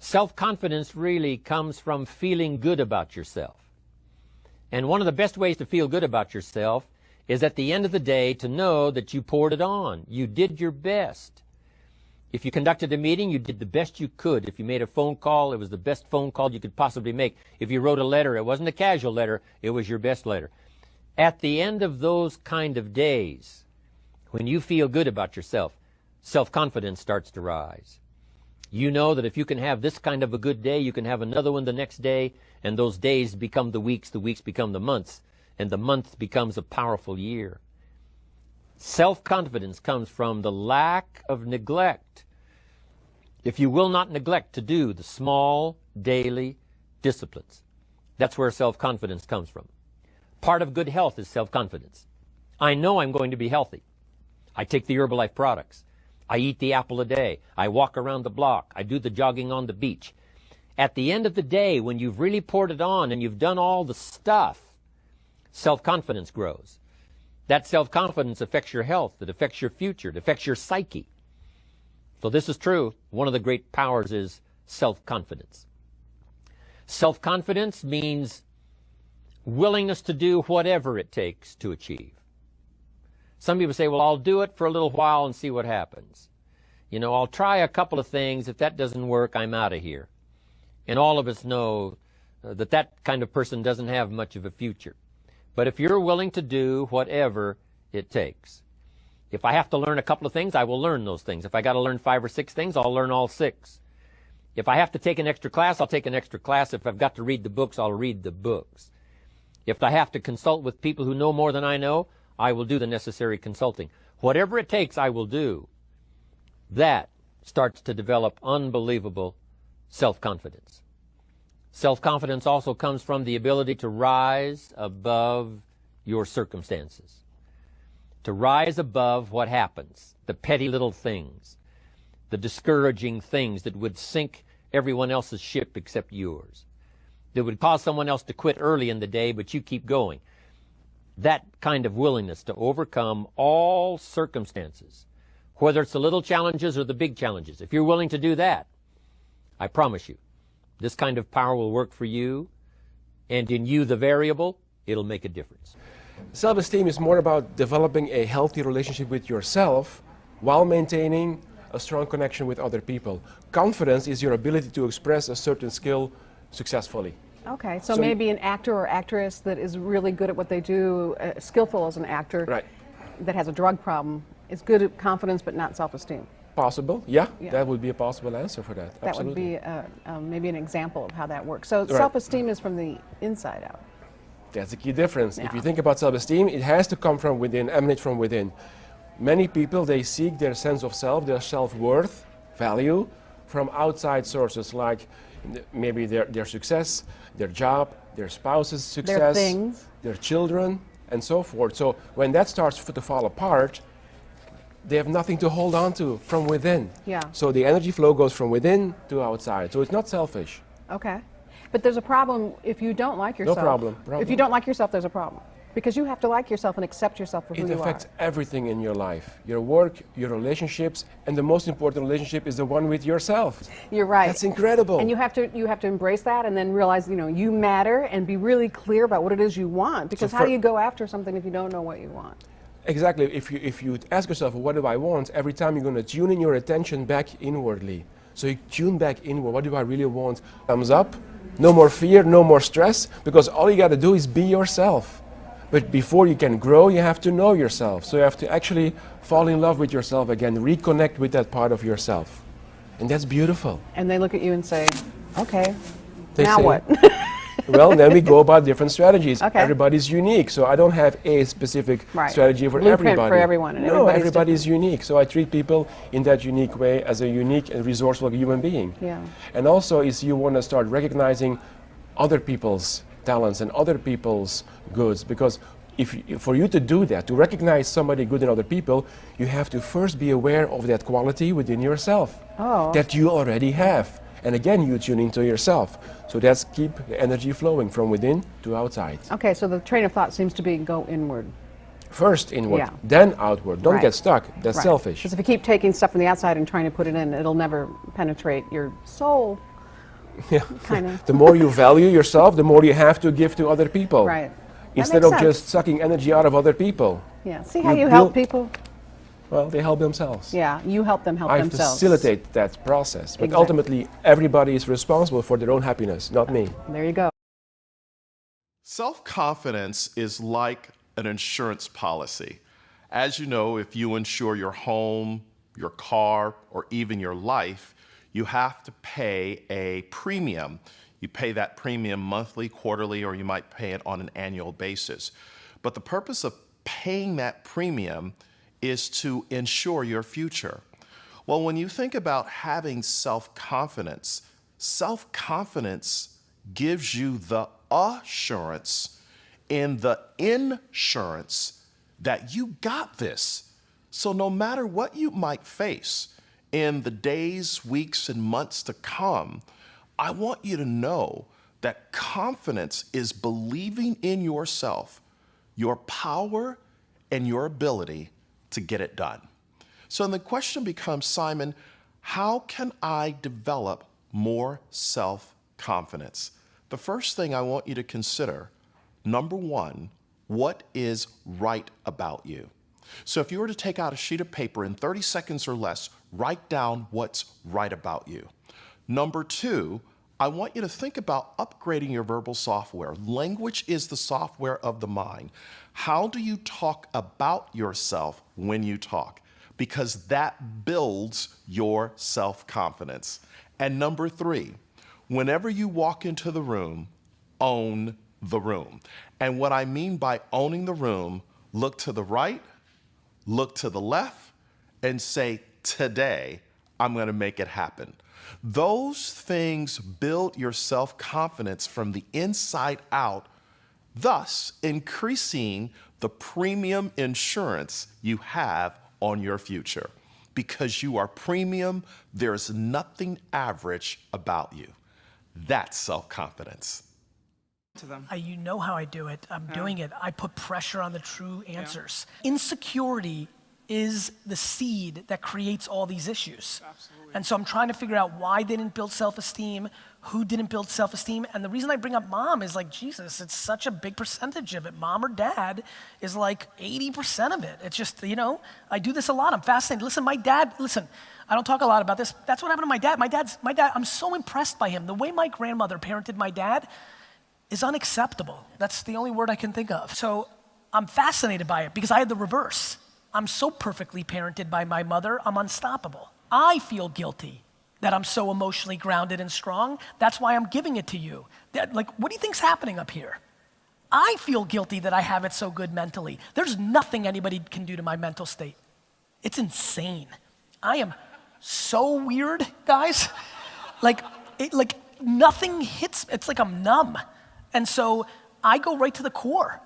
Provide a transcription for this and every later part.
Self-confidence really comes from feeling good about yourself. And one of the best ways to feel good about yourself is at the end of the day to know that you poured it on. You did your best. If you conducted a meeting, you did the best you could. If you made a phone call, it was the best phone call you could possibly make. If you wrote a letter, it wasn't a casual letter, it was your best letter. At the end of those kind of days, when you feel good about yourself, self-confidence starts to rise. You know that if you can have this kind of a good day, you can have another one the next day, and those days become the weeks become the months, and the month becomes a powerful year. Self-confidence comes from the lack of neglect. If you will not neglect to do the small daily disciplines, that's where self-confidence comes from. Part of good health is self-confidence. I know I'm going to be healthy. I take the Herbalife products. I eat the apple a day. I walk around the block. I do the jogging on the beach. At the end of the day, when you've really poured it on and you've done all the stuff, self-confidence grows. That self-confidence affects your health. It affects your future. It affects your psyche. So this is true. One of the great powers is self-confidence. Self-confidence means willingness to do whatever it takes to achieve. Some people say, well, I'll do it for a little while and see what happens. You know, I'll try a couple of things. If that doesn't work, I'm out of here. And all of us know that that kind of person doesn't have much of a future. But if you're willing to do whatever it takes, if I have to learn a couple of things, I will learn those things. If I got to learn 5 or 6 things, I'll learn all 6. If I have to take an extra class, I'll take an extra class. If I've got to read the books, I'll read the books. If I have to consult with people who know more than I know, I will do the necessary consulting. Whatever it takes, I will do. That starts to develop unbelievable self-confidence. Self-confidence also comes from the ability to rise above your circumstances, to rise above what happens, the petty little things, the discouraging things that would sink everyone else's ship except yours, that would cause someone else to quit early in the day, but you keep going. That kind of willingness to overcome all circumstances, whether it's the little challenges or the big challenges. If you're willing to do that, I promise you, this kind of power will work for you, and in you, the variable, it'll make a difference. Self-esteem is more about developing a healthy relationship with yourself while maintaining a strong connection with other people. Confidence is your ability to express a certain skill successfully. Okay, so maybe an actor or actress that is really good at what they do, skillful as an actor, right, that has a drug problem, is good at confidence but not self-esteem. Possible, yeah, that would be a possible answer for that. That Absolutely. would be maybe an example of how that works. So right. Self-esteem is from the inside out. That's the key difference. Yeah. If you think about self-esteem, it has to come from within, emanate from within. Many people, they seek their sense of self, their self-worth, value, from outside sources like maybe their success, their job, their spouse's success, their things, their children, and so forth. So when that starts to fall apart, they have nothing to hold on to from within. Yeah. So the energy flow goes from within to outside. So it's not selfish. Okay. But there's a problem if you don't like yourself. No problem. If you don't like yourself, there's a problem. Because you have to like yourself and accept yourself for who you are. It affects everything in your life. Your work, your relationships, and the most important relationship is the one with yourself. You're right. That's incredible. And you have to embrace that and then realize, you know, you matter and be really clear about what it is you want. Because how do you go after something if you don't know what you want? Exactly. If you ask yourself, what do I want? Every time you're going to tune in your attention back inwardly. So you tune back inward. What do I really want? Thumbs up. No more fear, no more stress. Because all you got to do is be yourself. But before you can grow, you have to know yourself. So you have to actually fall in love with yourself again, reconnect with that part of yourself. And that's beautiful. And they look at you and say, okay, they now say, what? Well, then we go about different strategies. Okay. Everybody's unique, so I don't have a specific strategy for Blueprint everybody. for everyone. And no, everybody's unique. So I treat people in that unique way as a unique and resourceful human being. Yeah. And also, is you want to start recognizing other people's talents and other people's goods, because for you to do that, to recognize somebody good in other people, you have to first be aware of that quality within yourself that you already have. And again, you tune into yourself. So that's keep the energy flowing from within to outside. Okay, so the train of thought seems to be go inward. First inward, then outward. Don't get stuck. That's selfish. Because if you keep taking stuff from the outside and trying to put it in, it'll never penetrate your soul. kind of. The more you value yourself, the more you have to give to other people. Right. Instead makes of sense. just sucking energy out of other people. Yeah. See how You you help build- people? Well, they help themselves. Yeah, you help them help I themselves. facilitate that process. But Exactly. ultimately, everybody is responsible for their own happiness, not me. There you go. Self-confidence is like an insurance policy. As you know, if you insure your home, your car, or even your life, you have to pay a premium. You pay that premium monthly, quarterly, or you might pay it on an annual basis. But the purpose of paying that premium is to ensure your future. Well, when you think about having self-confidence, self-confidence gives you the assurance and the insurance that you got this. So no matter what you might face in the days, weeks, and months to come, I want you to know that confidence is believing in yourself, your power, and your ability to get it done. So then the question becomes, Simon, how can I develop more self-confidence? The first thing I want you to consider, number one, what is right about you? So if you were to take out a sheet of paper in 30 seconds or less, write down what's right about you. Number two, I want you to think about upgrading your verbal software. Language is the software of the mind. How do you talk about yourself when you talk? Because that builds your self-confidence. And number three, whenever you walk into the room, own the room. And what I mean by owning the room, look to the right, look to the left, and say, today, I'm going to make it happen. Those things build your self-confidence from the inside out, thus increasing the premium insurance you have on your future. Because you are premium, there's nothing average about you. That's self-confidence. To them. You know how I do it. I'm doing it. I put pressure on the true answers. Insecurity is the seed that creates all these issues. Absolutely. And so I'm trying to figure out why they didn't build self-esteem, who didn't build self-esteem. And the reason I bring up mom is like, Jesus, it's such a big percentage of it. Mom or dad is like 80% of it. It's just, you know, I do this a lot. I'm fascinated. Listen, my dad, I don't talk a lot about this. That's what happened to my dad. My dad, I'm so impressed by him. The way my grandmother parented my dad is unacceptable. That's the only word I can think of. So I'm fascinated by it because I had the reverse. I'm so perfectly parented by my mother, I'm unstoppable. I feel guilty that I'm so emotionally grounded and strong. That's why I'm giving it to you. What do you think's happening up here? I feel guilty that I have it so good mentally. There's nothing anybody can do to my mental state. It's insane. I am so weird, guys. Nothing hits, it's like I'm numb. And so I go right to the core.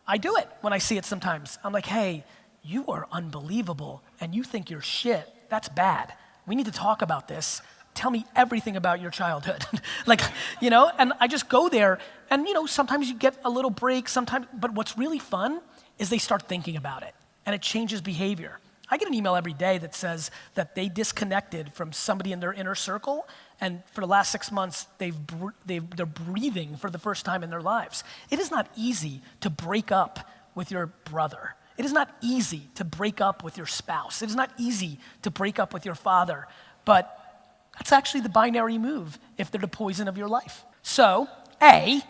I do it when I see it sometimes. I'm like, hey, you are unbelievable and you think you're shit. That's bad. We need to talk about this. Tell me everything about your childhood. And I just go there and, sometimes you get a little break sometimes, but what's really fun is they start thinking about it and it changes behavior. I get an email every day that says that they disconnected from somebody in their inner circle, and for the last 6 months, they're breathing for the first time in their lives. It is not easy to break up with your brother. It is not easy to break up with your spouse. It is not easy to break up with your father, but that's actually the binary move if they're the poison of your life. So, A,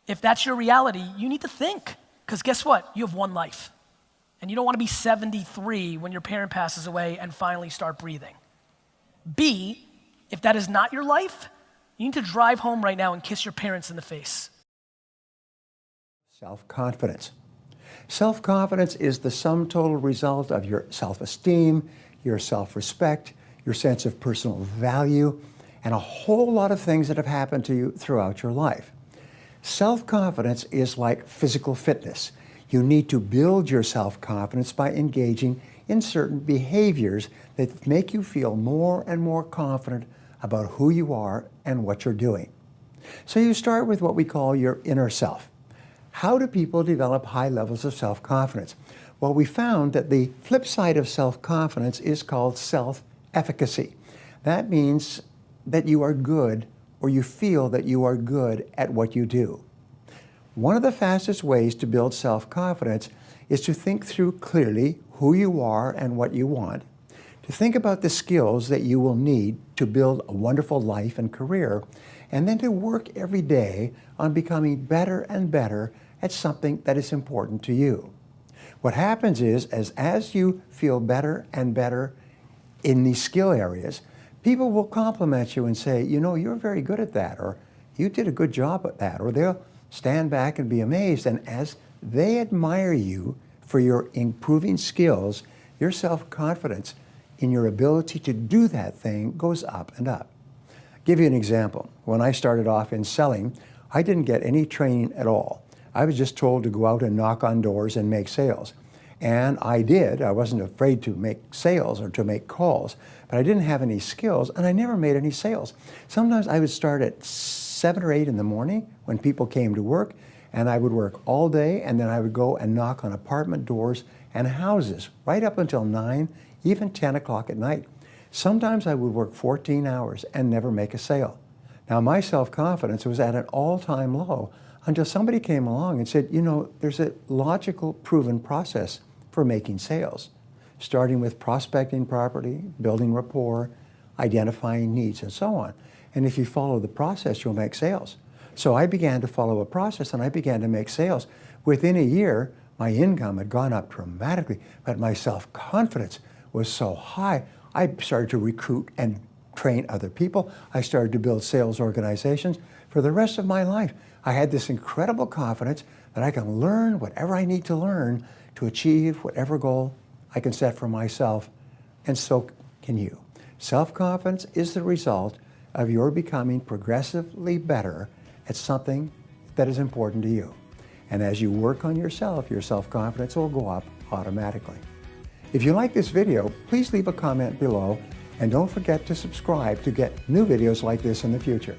if that's your reality, you need to think, because guess what? You have one life. And you don't want to be 73 when your parent passes away and finally start breathing. B, if that is not your life, you need to drive home right now and kiss your parents in the face. Self-confidence. Self-confidence is the sum total result of your self-esteem, your self-respect, your sense of personal value, and a whole lot of things that have happened to you throughout your life. Self-confidence is like physical fitness. You need to build your self-confidence by engaging in certain behaviors that make you feel more and more confident about who you are and what you're doing. So you start with what we call your inner self. How do people develop high levels of self-confidence? Well, we found that the flip side of self-confidence is called self-efficacy. That means that you are good or you feel that you are good at what you do. One of the fastest ways to build self-confidence is to think through clearly who you are and what you want, to think about the skills that you will need to build a wonderful life and career, and then to work every day on becoming better and better at something that is important to you. What happens is, as you feel better and better in these skill areas, people will compliment you and say, you know, you're very good at that, or you did a good job at that, or they'll stand back and be amazed. And as they admire you for your improving skills, your self-confidence in your ability to do that thing goes up and up. I'll give you an example. When I started off in selling, I didn't get any training at all. I was just told to go out and knock on doors and make sales. And I did. I wasn't afraid to make sales or to make calls, but I didn't have any skills, and I never made any sales. Sometimes I would start at 7 or 8 in the morning when people came to work, and I would work all day, and then I would go and knock on apartment doors and houses right up until 9, even 10 o'clock at night. Sometimes I would work 14 hours and never make a sale. Now, my self-confidence was at an all-time low until somebody came along and said, you know, there's a logical, proven process for making sales, starting with prospecting property, building rapport, identifying needs, and so on. And if you follow the process, you'll make sales. So I began to follow a process, and I began to make sales. Within a year, my income had gone up dramatically, but my self-confidence was so high, I started to recruit and train other people. I started to build sales organizations. For the rest of my life, I had this incredible confidence that I can learn whatever I need to learn to achieve whatever goal I can set for myself, and so can you. Self-confidence is the result of your becoming progressively better at something that is important to you. And as you work on yourself, your self-confidence will go up automatically. If you like this video, please leave a comment below, and don't forget to subscribe to get new videos like this in the future.